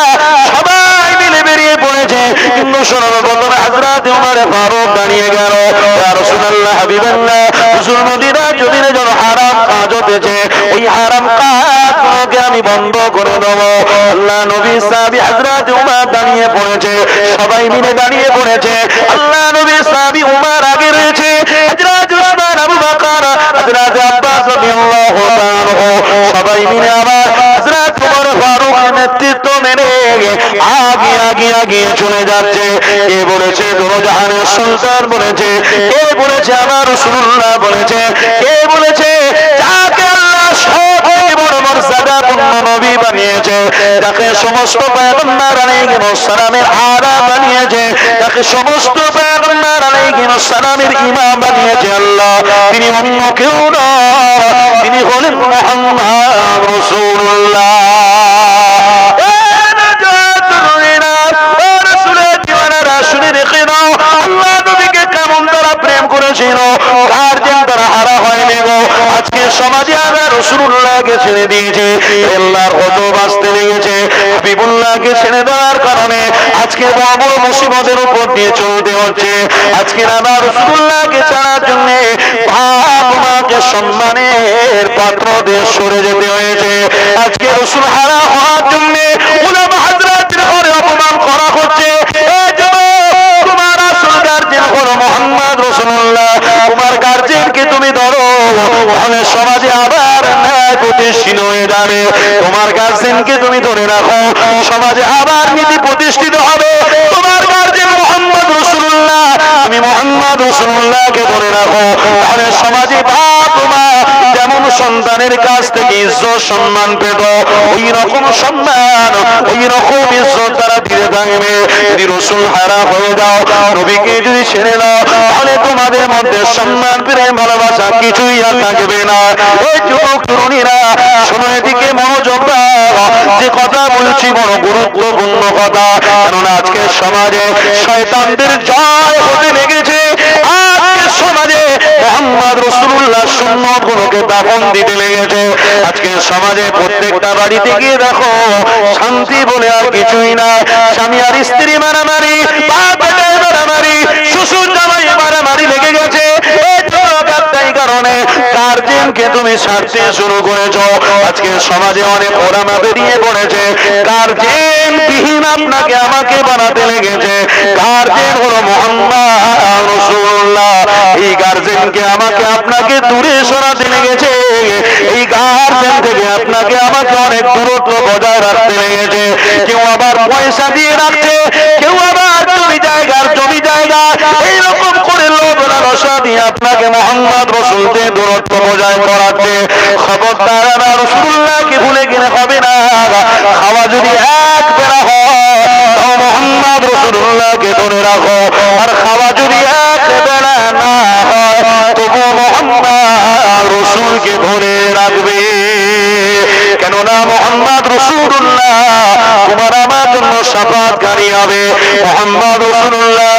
সবাই মিলে বেরিয়ে পড়েছে, কিন্তু সর্বপ্রথম হযরত ওমর ফারুক দাঁড়িয়ে গেল, ইয়া রাসূলুল্লাহ, হাবিবাল্লাহ, হুজুর মদিনার জমিনে যত হারাম কাজ হতেছে ওই হারাম কাজগুলোকে আমি বন্ধ করে দেব। আল্লাহ নবী সাহাবী হযরত ওমর দাঁড়িয়ে পড়েছে, সবাই মিলে দাঁড়িয়ে পড়েছে। আল্লাহ নবী সাহাবী ওমর আগে রয়েছে, হযরত উসমান, আবু বকর, হযরত আব্বাস রাদিয়াল্লাহু তাআলা সবাই মিলে আবার হযরত ওমর ফারুকের নেতৃত্ব মেনে আগে আগে আগে চলে যাচ্ছে। কে বলেছে? দোজাহানের সুলতান বলেছে, কে বলেছে? আমার রাসূলুল্লাহ বলেছে, কে বলেছে? যাকে আল্লাহ সবচেয়ে বড় মর্যাদাপূর্ণ নবী বানিয়েছে, যাকে সমস্ত পয়গম্বর আলাইহিস সালামের আলা বানিয়েছে, যাকে সমস্ত পয়গম্বর আলাইহিস সালামের ইমাম বানিয়েছে আল্লাহ, তিনি অন্য কেউ নয়, তিনি হলেন মুহাম্মদ রাসূলুল্লাহ। আজকে সমাজে আমরা রাসূলুল্লাহকে ছেড়ে দিয়েছি, আল্লাহর কত বাঁচতে লেগেছে, হাবিবুল্লাহকে ছেড়ে দেওয়ার কারণে আজকে বড় বড় মুসিবতের উপর দিয়ে চলতে হচ্ছে। আজকে আমার রাসূলুল্লাহকে ছাড়ার জন্য বাপ মাকে সম্মানের পাত্রদের সরে যেতে হয়েছে। আজকে রাসূল হারা হওয়ার জন্য উলামা হযরতের ঘরে অপমান করা হচ্ছে। তোমার আসল গার্জিয়ান হলো মুহাম্মদ রাসূলুল্লাহ, তোমার গার্জিয়ানকে তুমি ধরো, তাহলে সমাজে আবার ন্যায় প্রতিষ্ঠিত হয়ে যাবে। তোমার গার্জিয়ানকে তুমি ধরে রাখো, সমাজে আবার নীতি প্রতিষ্ঠিত হবে। তোমার গার্জিয়ান মুহাম্মদ রাসূলুল্লাহ, তুমি মুহাম্মদ রাসূলুল্লাহকে ধরে রাখো, তাহলে সমাজে বাপ মা যেমন সন্তানের কাছ থেকে ইজ্জত সম্মান পেত, ওই রকম সম্মান, ওই রকম ইজ্জত তারা দিতে থাকবে। যদি রাসূল হারা হয়ে যাও, নবীকে যদি ছেড়ে দাও, তাহলে তোমাদের মধ্যে সম্মান, প্রেম, ভালোবাসা কিছুই আর থাকবে না। এই যুবক তরুণীরা, শোনো, এদিকে মনোযোগ দাও, যে কথা বলছি বড় গুরুত্বপূর্ণ কথা। কারণ আজকে সমাজে শয়তানদের জয় হতে লেগেছে। আজকে সমাজে মুহাম্মদ রাসূলুল্লাহ সুন্নাত গুলোকে দাফন দিতে লেগেছে। আজকে সমাজে প্রত্যেকটা বাড়িতে গিয়ে দেখো, শান্তি বলে আর কিছুই না। স্বামী আর স্ত্রী মারামারি, বাপ বেটায় মারামারি, শ্বশুর জামাই মারামারি লেগে গেছে। এই কারণে গার্জিয়ানকে তুমি ছাড়তে শুরু করেছো। আজকে সমাজে অনেক ওলামা বেরিয়ে পড়েছে, গার্জিয়ান আপনাকে আমাকে বানাতে লেগেছে। গার্জেন হলো মুহাম্মদ রাসূলুল্লাহ। এই গার্জেনকে আমাকে আপনাকে দূরে সরাতে লেগেছে। এই গার্জেন থেকে আপনাকে আমাকে অনেক দূরত্ব বজায় রাখতে লেগেছে। কেউ আবার পয়সা দিয়ে রাখছে, কেউ আবার জমি জায়গা এইরকম করে লোভ লালসা দিয়ে আপনাকে মুহাম্মদ রাসূলকে দূরত্ব বজায় করাতে। খবরদার আমার রাসূলুল্লাহকে ভুলে গেলে হবে না। খাওয়া যদি এক বেলা হয় তাও মুহাম্মদ রাসূলুল্লাহকে ধরে রাখো, আর খাওয়া যদি এক বেলা না হয় তবু মুহাম্মদ রাসূলকে ধরে রাখবে। কেননা মুহাম্মদ রাসূলুল্লাহ তোমার আমার জন্য শাফাআতকারী হবে। মুহাম্মদ রাসূলুল্লাহ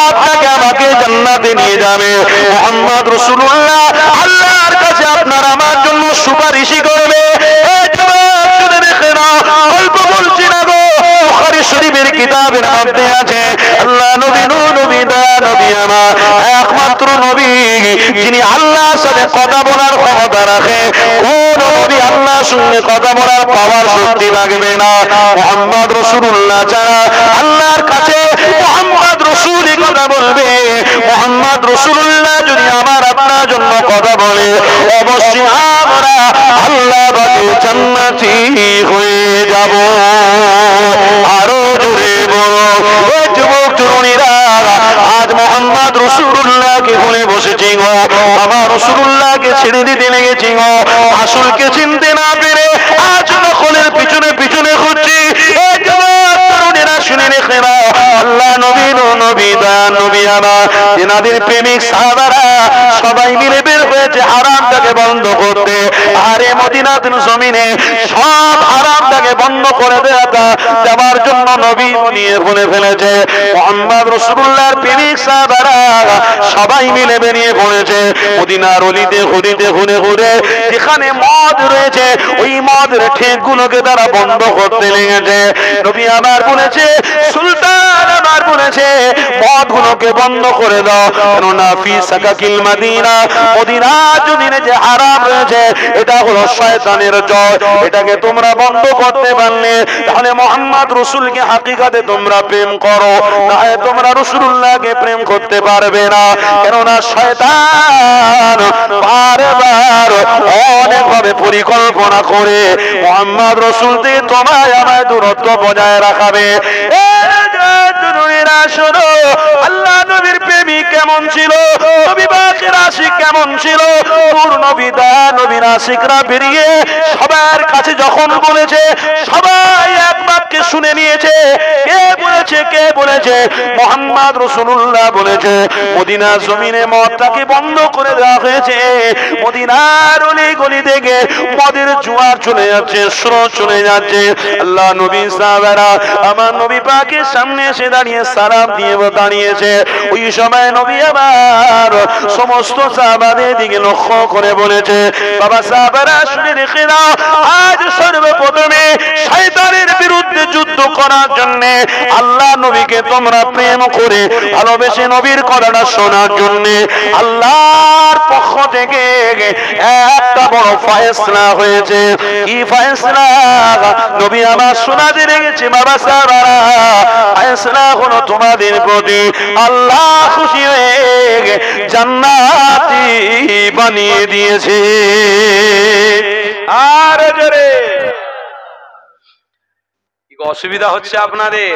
আপনাকে আমাকে জান্নাতে নিয়ে যাবে। মুহাম্মদ রাসূলুল্লাহ আল্লাহর কাছে আপনার আমার জন্য সুপারিশই করবে। শুনে রেখে নাও, গল্প বলছি না গো, বুখারী শরীফের কিতাবের মধ্যে আছে আল্লাহ নবী নবী আমার একমাত্র নবী যিনি আল্লাহর সাথে কথা বলার ক্ষমতা রাখে। কোন নবী আল্লাহর সঙ্গে কথা বলার পাওয়ার শক্তি লাগবে না। মুহাম্মদ রাসূলুল্লাহ ছাড়া আল্লাহর কাছে মুহাম্মদ রাসূলই কথা বলবে। মুহাম্মদ রাসূলুল্লাহ যদি আমার আপনার জন্য কথা বলে অবশ্যই আমরা আল্লাহ বাদে জান্নাতি হয়ে যাব। আরো জোরে বলো ওই যুবক তরুণীরা, আজ মুহাম্মদ রাসূলুল্লাহকে ভুলে বসেছি গো, আমার রাসূলুল্লাহকে ছেড়ে দিতে লেগেছি গো। আসলকে চিনতে না পেরে আজ নকলের পিছনে পিছনে ঘুরছি। এই যুবক তরুণীরা শুনে রেখে নাও, আল্লাহ নবী নবী আমার তেনাদের প্রেমিক সাহাবারা সবাই মিলে বের হয়েছে হারামটাকে বন্ধ করতে। আরে মদিনার জমিনে সব হারামটাকে বন্ধ করে দেওয়ার জন্য নবী নিয়ে বলে ফেলেছে। মুহাম্মদ রাসূলুল্লাহর প্রেমিক সাহাবারা সবাই মিলে বেরিয়ে পড়েছে মদিনার অলিতে গলিতে ঘুরে ঘুরে যেখানে মদ রয়েছে ওই মদের ঠেকগুলোকে তারা বন্ধ করতে লেগেছে। নবী আমার বলেছে, সুলতান আমার বলেছে মদগুলোকে বন্ধ করে দাও, কেননা ফি সাকাকিল মদিনা, মদিনার জমিনে যে হারাম রয়েছে এটা হলো শয়তানের জয়। এটাকে তোমরা বন্ধ করতে পারলে তাহলে মুহাম্মদ রাসূলকে হাকিকাতে তোমরা প্রেম করো, তাহলে তোমরা রাসূলুল্লাহকে প্রেম করতে পারবে না। কেননা শয়তান বারবার অনেকভাবে পরিকল্পনা করে মুহাম্মদ রাসূল থেকে তোমায় আমায় দূরত্ব বজায় রাখাবে। শোনো, আল্লাহ নবীর প্রেমিক কেমন ছিল, নবী পাকের আশিক কেমন ছিল। নূর নবী দা নবীর আশিকরা বেরিয়ে সবার কাছে যখন বলেছে সবাই এক বাক্যে শুনে নিয়েছে। কে বলেছে? মুহাম্মদ রাসূলুল্লাহ বলেছে মদিনা জমিনে মদটাকে বন্ধ করে দেওয়া হয়েছে। মদিনার অলি গলি থেকে মদের জোয়ার চলে যাচ্ছে, স্রোত চলে যাচ্ছে। আল্লাহ নবী সাহাবারা আমার নবী পাকের সামনে এসে দাঁড়িয়ে সালাম দিয়ে দাঁড়িয়েছে। ওই সময় নবী আবার সমস্ত সাহাবাদের দিকে লক্ষ্য করে বলেছে, বাবা সাহাবারা শুনে রেখে নাও, আজ সর্বপ্রথমে শয়তানের বিরুদ্ধে যুদ্ধ করার জন্য আল্লাহ নবীকে তোমরা প্রেম করে ভালোবেসে নবীর কথাটা শোনার জন্য আল্লাহর পক্ষ থেকে একটা বড় ফয়সালা হয়েছে। কি ফয়সালা? নবী আমার শোনাতে লেগেছে, বাবা সাহাবারা ফয়সালা হলো তোমাদের প্রতি আল্লাহ খুশি হয়ে জান্নাতি বানিয়ে দিয়েছে। আর জোরে অসুবিধা হচ্ছে আপনাদের?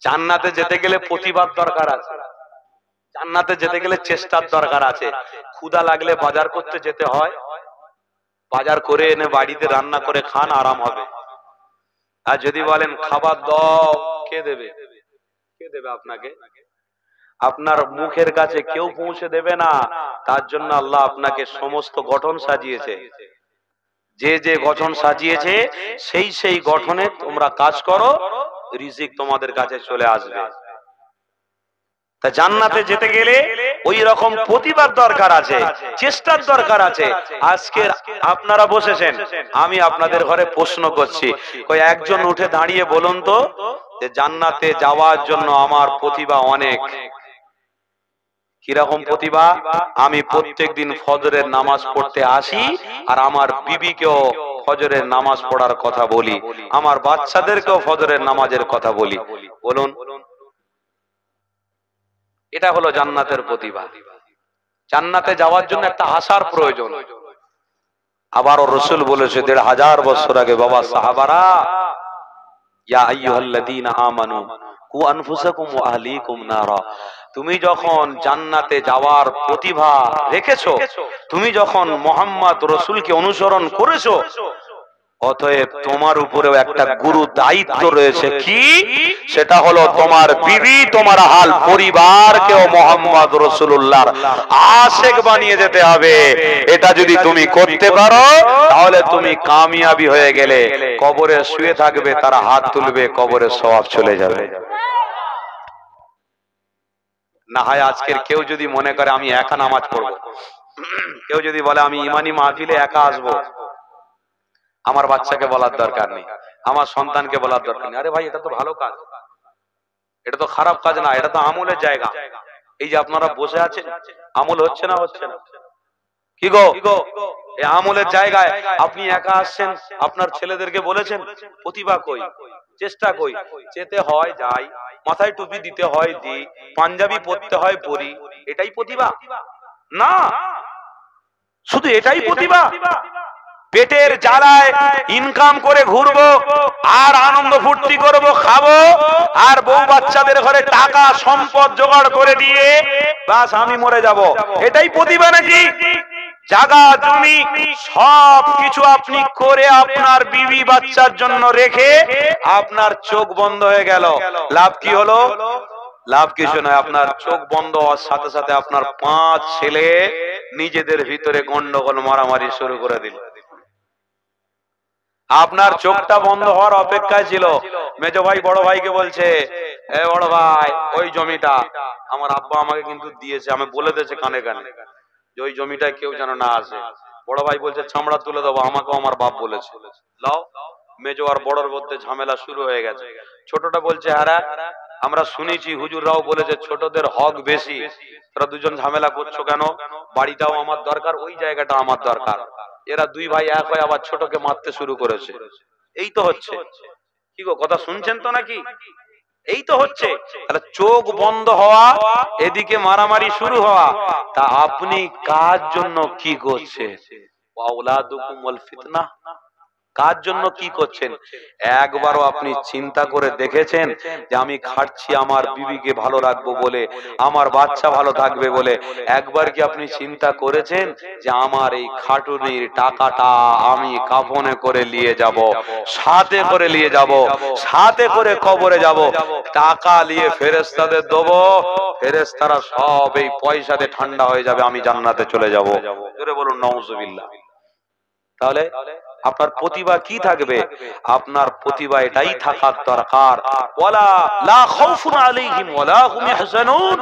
জান্নাতে যেতে গেলে প্রতিবাদ দরকার আছে, জান্নাতে যেতে গেলে চেষ্টার দরকার আছে। ক্ষুধা লাগলে বাজার করতে যেতে হয়, বাজার করে এনে বাড়িতে রান্না করে খান, আরাম হবে। আর যদি বলেন খাবার দাও, কে দেবে? কে দেবে আপনাকে? আপনার মুখের কাছে কেউ পৌঁছে দেবে না। তার জন্য আল্লাহ আপনাকে সমস্ত গঠন সাজিয়েছে। যে যে গঠন সাজিয়েছে সেই গঠনে তোমরা কাজ করো, রিজিক তোমাদের কাছে চলে আসবে। তা জান্নাতে যেতে গেলে ওই রকম প্রতিবাদ দরকার আছে, চেষ্টার দরকার আছে। আজকে আপনারা বসেছেন, আমি আপনাদের ঘরে প্রশ্ন করছি, কই একজন উঠে দাঁড়িয়ে বলুন তো যে জান্নাতে যাওয়ার জন্য আমার প্রতিভা অনেক, কিরকম প্রতিভা? আমি প্রত্যেকদিন ফজরের নামাজ পড়তে আসি আর আমার বিবিকেও ফজরের নামাজ পড়ার কথা বলি, আমার বাচ্চাদেরকেও ফজরের নামাজের কথা বলি। বলুন, এটা হলো জান্নাতের প্রতিভা। জান্নাতে যাওয়ার জন্য একটা আশার প্রয়োজন। আবারও রাসূল বলেছে ১৫০০ বছর আগে, বাবা সাহাবারা, ইয়া আইয়ুহাল্লাযীনা আমানু কু আনফুসাকুম ওয়া আহলিকুম নারা, তুমি যখন জান্নাতে যাওয়ার প্রতিভা রেখেছো, তুমি যখন মুহাম্মদ রাসূলকে অনুসরণ করেছো, অতএব তোমার উপরেও একটা গুরু দায়িত্ব রয়েছে। কি? সেটা হলো তোমার বিবি, তোমার আহল পরিবারকেও মুহাম্মদ রাসূলুল্লাহর আশিক বানিয়ে যেতে হবে। এটা যদি তুমি করতে পারো তাহলে তুমি কামিয়াবি হয়ে গেলে। কবরে শুয়ে থাকবে, তারা হাত তুলবে, কবরে সওয়াব চলে যাবে। না হয় আজকের কেউ যদি মনে করে আমি একা নামাজ পড়বো, কেউ যদি বলে আমি ইমানি মাহফিলে একা আসবো, আমার বাচ্চাকে বলার দরকার নেই, আমার সন্তানকে বলার দরকার নেই। আরে ভাই, এটা তো ভালো কাজ, এটা তো খারাপ কাজ না, এটা তো আমলের জায়গা। এই যে আপনারা বসে আছেন, আমল হচ্ছে না? হচ্ছে না? কি গো, এই আমলের জায়গায় আপনি একা আসছেন, আপনার ছেলেদেরকে বলেছেন প্রতিভা কই, চেষ্টা কই, যেতে হয় যাই, মাথায় টুপি দিতে হয় দিই, পাঞ্জাবি পরতে হয় পরি, এটাই প্রতিভা না? শুধু এটাই প্রতিভা? পেটের জ্বালায় ইনকাম করে ঘুরবো আর আনন্দ ফুর্তি করবো, খাবো আর বউ বাচ্চাদের ঘরে টাকা সম্পদ জোগাড় করে দিয়ে বাস আমি মরে যাব, এটাই প্রতিভা নাকি? জায়গা জমি সব কিছু আপনি করে আপনার বিবি বাচ্চার জন্য রেখে আপনার চোখ বন্ধ হয়ে গেল, লাভ কি হলো? লাভ কিছু নয়। আপনার চোখ বন্ধ হওয়ার সাথে সাথে আপনার 5 ছেলে নিজেদের ভিতরে গন্ডগোল মারামারি শুরু করে দিল। আপনার চোখটা বন্ধ হওয়ার অপেক্ষায় ছিল। মেজো ভাই বড় ভাইকে বলছে, এ বড় ভাই, ওই জমিটা আমার আব্বা আমাকে কিন্তু দিয়েছে, আমি বলে দিয়েছে কানে কানে যে ওই জমিটায় কেউ যেন না আসে। বড় ভাই বলছে চামড়া তুলে দেবো, আমাকেও আমার বাপ বলেছে। লাও, মেজো আর বড়র মধ্যে ঝামেলা শুরু হয়ে গেছে। ছোটটা বলছে, হ্যাঁ আমরা শুনেছি হুজুররাও বলেছে ছোটদের হক বেশি, তোরা দুজন ঝামেলা করছো কেন? বাড়িটাও আমার দরকার, ওই জায়গাটা আমার দরকার। এরা দুই ভাই এক হয়ে আবার ছোটকে মারতে শুরু করেছে। এই তো হচ্ছে। কি গো, কথা শুনছেন তো নাকি? এই তো হচ্ছে। তাহলে চোখ বন্ধ হওয়া, এদিকে মারামারি শুরু হওয়া, তা আপনি কার জন্য কি করছেন? ওয়াউলাদুকুম ওয়াল ফিতনা, কার জন্য কি করছেন? একবারও আপনি চিন্তা করে দেখেছেন যে আমি খাচ্ছি আমার বিবিকে ভালো রাখবো বলে, আমার বাচ্চা ভালো থাকবে বলে? একবার কি আপনি চিন্তা করেছেন যে আমার এই খাটুনির টাকাটা আমি কাফনে করে নিয়ে যাব, সাথে করে নিয়ে যাব, সাথে করে কবরে যাব, টাকা নিয়ে ফেরেশতাদের দেব, ফেরেশতারা সব এই পয়সাতে ঠান্ডা হয়ে যাবে, আমি জান্নাতে চলে যাব। জোরে বলুন নাউজুবিল্লাহ। তাহলে আপনার প্রতিভা কি থাকবে? আপনার প্রতিভা এটাই থাকার দরকার, ওয়ালা লা খাউফুন আলাইহিম ওয়ালা হুম ইয়াহজানুন,